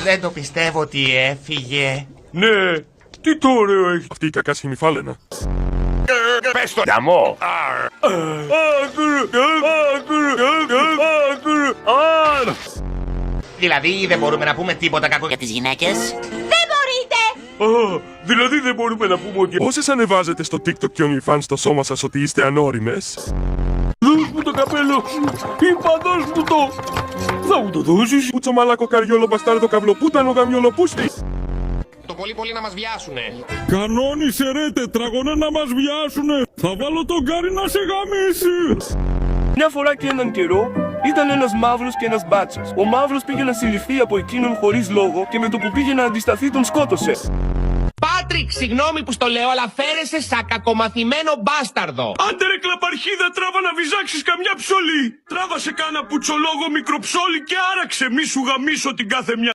Δεν το πιστεύω ότι έφυγε. Ναι, τι το ωραίο έχει Αυτή η κακά σχημιφάλαινα. Πες το γαμό. Δηλαδή δεν μπορούμε να πούμε τίποτα κακό για τις γυναίκες. Δεν μπορείτε! Δηλαδή δεν μπορούμε να πούμε ότι... Όσες ανεβάζετε στο TikTok και OnlyFans στο σώμα σας ότι είστε ανώριμες, Δώσ' μου το καπέλο. Είπα δώσ' μου το. Θα μου το δώσεις? πούτσο μαλάκο καριόλο μπαστάρδο καυλοπούτανο γαμιολοπούστη. Το πολύ πολύ να μας βιάσουνε. Κανόνισε ρε τετραγωνά να μας βιάσουνε. Θα βάλω τον Γκάρι να σε γαμίσει. Μια φορά και έναν καιρό ήταν ένας μαύρος και ένας μπάτσος. Ο μαύρος πήγε να συλληφθεί από εκείνον χωρίς λόγο και με το που πήγε να αντισταθεί τον σκότωσε. Πάτρικ, συγγνώμη που στο λέω, αλλά φέρεσαι σαν κακομαθημένο μπάσταρδο. Άντε ρε κλαπαρχίδα, τράβα να βυζάξεις καμιά ψωλή. Τράβασε κάνα πουτσολόγο μικροψόλι και άραξε, μη σου γαμίσω την κάθε μια.